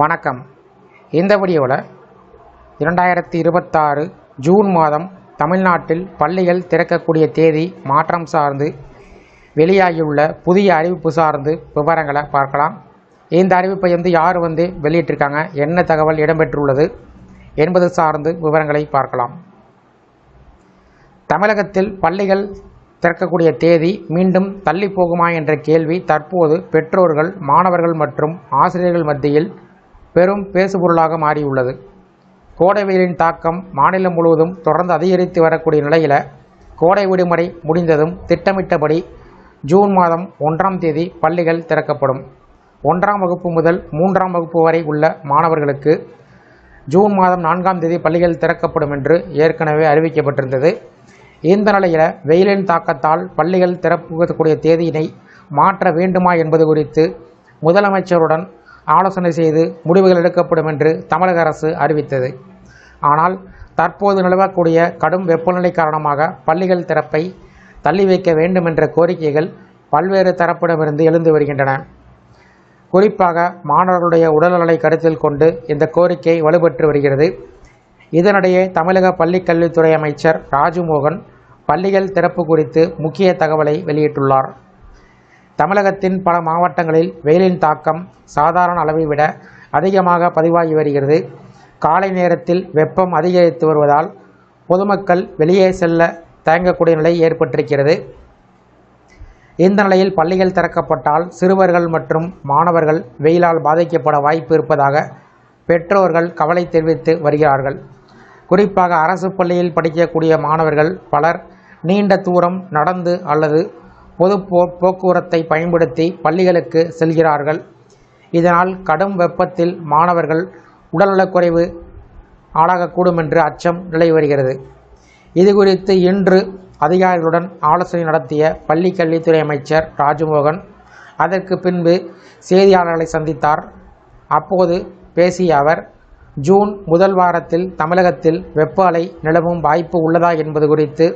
வணக்கம். இந்த வீடியோவில் 2026 ஜூன் மாதம் தமிழ்நாட்டில் பள்ளிகள் திறக்கக்கூடிய தேதி மாற்றம் சார்ந்து வெளியாகியுள்ள புதிய அறிவிப்பு சார்ந்து விவரங்களை பார்க்கலாம். இந்த அறிவிப்பை யார் வெளியிட்டிருக்காங்க, என்ன தகவல் இடம்பெற்றுள்ளது என்பது சார்ந்து விவரங்களை பார்க்கலாம். தமிழகத்தில் பள்ளிகள் திறக்கக்கூடிய தேதி மீண்டும் தள்ளி போகுமா என்ற கேள்வி தற்போது பெற்றோர்கள், மாணவர்கள் மற்றும் ஆசிரியர்கள் மத்தியில் பெரும் பேசுபொருளாக மாறியுள்ளது. கோடை வெயிலின் தாக்கம் மாநிலம் முழுவதும் தொடர்ந்து அதிகரித்து வரக்கூடிய நிலையில் கோடை விடுமுறை முடிந்ததும் திட்டமிட்டபடி ஜூன் மாதம் 1ஆம் தேதி பள்ளிகள் திறக்கப்படும். 1ஆம் வகுப்பு முதல் 3ஆம் வகுப்பு வரை உள்ள மாணவர்களுக்கு ஜூன் மாதம் 4ஆம் தேதி பள்ளிகள் திறக்கப்படும் என்று ஏற்கனவே அறிவிக்கப்பட்டிருந்தது. இந்த நிலையில் வெயிலின் தாக்கத்தால் பள்ளிகள் திறக்கக்கூடிய தேதியினை மாற்ற வேண்டுமா என்பது குறித்து முதலமைச்சருடன் ஆலோசனை செய்து முடிவுகள் எடுக்கப்படும் என்று தமிழக அரசு அறிவித்தது. ஆனால் தற்போது நிலவக்கூடிய கடும் வெப்பநிலை காரணமாக பள்ளிகள் திறப்பை தள்ளி வைக்க வேண்டும் என்ற கோரிக்கைகள் பல்வேறு தரப்பிடமிருந்து எழுந்து வருகின்றன. குறிப்பாக மாணவர்களுடைய உடல்நலை கருத்தில் கொண்டு இந்த கோரிக்கை வலுப்பெற்று வருகிறது. இதனிடையே தமிழக பள்ளிக்கல்வித்துறை அமைச்சர் ராஜ்மோகன் பள்ளிகள் திறப்பு குறித்து முக்கிய தகவலை வெளியிட்டுள்ளார். தமிழகத்தின் பல மாவட்டங்களில் வெயிலின் தாக்கம் சாதாரண அளவை விட அதிகமாக பதிவாகி வருகிறது. காலை நேரத்தில் வெப்பம் அதிகரித்து வருவதால் பொதுமக்கள் வெளியே செல்ல தயங்கக்கூடிய நிலை ஏற்பட்டிருக்கிறது. இந்த நிலையில் பள்ளிகள் திறக்கப்பட்டால் சிறுவர்கள் மற்றும் மாணவர்கள் வெயிலால் பாதிக்கப்பட வாய்ப்பு இருப்பதாக பெற்றோர்கள் கவலை தெரிவித்து வருகிறார்கள். குறிப்பாக அரசு பள்ளியில் படிக்கக்கூடிய மாணவர்கள் பலர் நீண்ட தூரம் நடந்து அல்லது பொது போக்குவரத்தை பயன்படுத்தி பள்ளிகளுக்கு செல்கிறார்கள். இதனால் கடும் வெப்பத்தில் மாணவர்கள் உடல்நலக்குறைவு ஆளாகக்கூடும் என்று அச்சம் நிலவி வருகிறது. இதுகுறித்து இன்று அதிகாரிகளுடன் ஆலோசனை நடத்திய பள்ளிக் கல்வித்துறை அமைச்சர் ராஜ்மோகன் அதற்கு பின்பு செய்தியாளர்களை சந்தித்தார். அப்போது பேசிய அவர், ஜூன் முதல் வாரத்தில் தமிழகத்தில் வெப்ப அலை நிலவும் வாய்ப்பு உள்ளதா என்பது குறித்து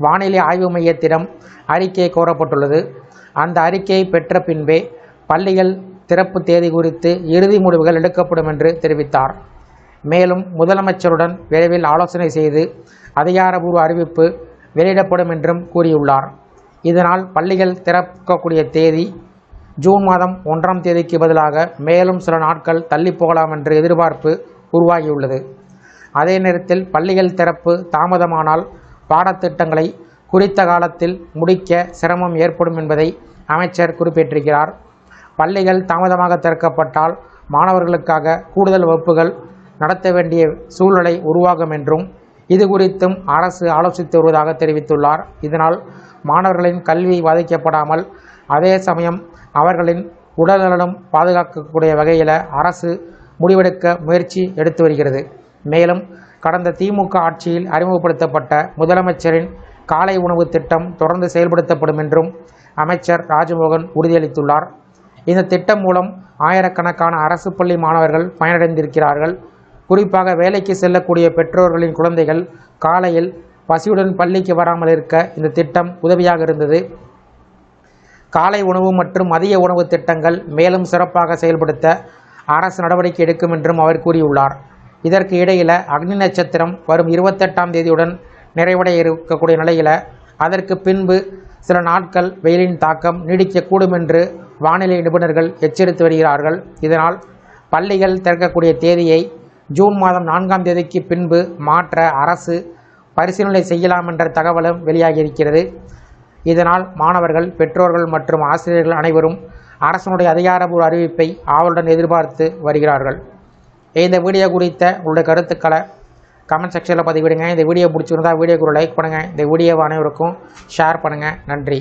வானிலை ஆய்வு மையத்திடம் அறிக்கை கோரப்பட்டுள்ளது. அந்த அறிக்கையை பெற்ற பின்பே பள்ளிகள் திறப்பு தேதி குறித்து இறுதி முடிவுகள் எடுக்கப்படும் என்று தெரிவித்தார். மேலும் முதலமைச்சருடன் விரைவில் ஆலோசனை செய்து அதிகாரப்பூர்வ அறிவிப்பு வெளியிடப்படும் என்றும் கூறியுள்ளார். இதனால் பள்ளிகள் திறக்கக்கூடிய தேதி ஜூன் மாதம் 1ஆம் தேதிக்கு பதிலாக மேலும் சில நாட்கள் தள்ளி போகலாம் என்ற எதிர்பார்ப்பு உருவாகியுள்ளது. அதே நேரத்தில் பள்ளிகள் திறப்பு தாமதமானால் பாடத்திட்டங்களை குறித்த காலத்தில் முடிக்க சிரமம் ஏற்படும் என்பதை அமைச்சர் குறிப்பிட்டிருக்கிறார். பள்ளிகள் தாமதமாக திறக்கப்பட்டால் மாணவர்களுக்காக கூடுதல் வகுப்புகள் நடத்த வேண்டிய சூழ்நிலை உருவாகும் என்றும் இது குறித்தும் அரசு ஆலோசித்து வருவதாக தெரிவித்துள்ளார். இதனால் மாணவர்களின் கல்வி பாதிக்கப்படாமல் அதே சமயம் அவர்களின் உடல்நலம் பாதுகாக்கக்கூடிய வகையில் அரசு முடிவெடுக்க முயற்சி எடுத்து வருகிறது. மேலும் கடந்த திமுக ஆட்சியில் அறிமுகப்படுத்தப்பட்ட முதலமைச்சரின் காலை உணவு திட்டம் தொடர்ந்து செயல்படுத்தப்படும் என்றும் அமைச்சர் ராஜ்மோகன் உறுதியளித்துள்ளார். இந்த திட்டம் மூலம் ஆயிரக்கணக்கான அரசு பள்ளி மாணவர்கள் பயனடைந்திருக்கிறார்கள். குறிப்பாக வேலைக்கு செல்லக்கூடிய பெற்றோர்களின் குழந்தைகள் காலையில் பசியுடன் பள்ளிக்கு வராமல் இருக்க இந்த திட்டம் உதவியாக இருந்தது. காலை உணவு மற்றும் மதிய உணவு திட்டங்கள் மேலும் சிறப்பாக செயல்படுத்த அரசு நடவடிக்கை எடுக்கும் என்றும் அவர் கூறியுள்ளார். இதற்கு இடையில் அக்னி நட்சத்திரம் வரும் 28ஆம் தேதியுடன் நிறைவடைய இருக்கக்கூடிய நிலையில் அதற்கு பின்பு சில நாட்கள் வெயிலின் தாக்கம் நீடிக்கக்கூடும் என்று வானிலை நிபுணர்கள் எச்சரித்து வருகிறார்கள். இதனால் பள்ளிகள் திறக்கக்கூடிய தேதியை ஜூன் மாதம் 4ஆம் தேதிக்கு பின்பு மாற்ற அரசு பரிசீலனை செய்யலாம் என்ற தகவலும் வெளியாகியிருக்கிறது. இதனால் மாணவர்கள், பெற்றோர்கள் மற்றும் ஆசிரியர்கள் அனைவரும் அரசனுடைய அதிகாரப்பூர்வ அறிவிப்பை ஆவலுடன் எதிர்பார்த்து வருகிறார்கள். இந்த வீடியோ குறித்த உங்களுடைய கருத்துக்களை கமெண்ட் செக்ஷனில் பதிவிடுங்க. இந்த வீடியோ பிடிச்சிருந்தால் வீடியோக்கு ஒரு லைக் பண்ணுங்கள். இந்த வீடியோவை அனைவருக்கும் ஷேர் பண்ணுங்கள். நன்றி.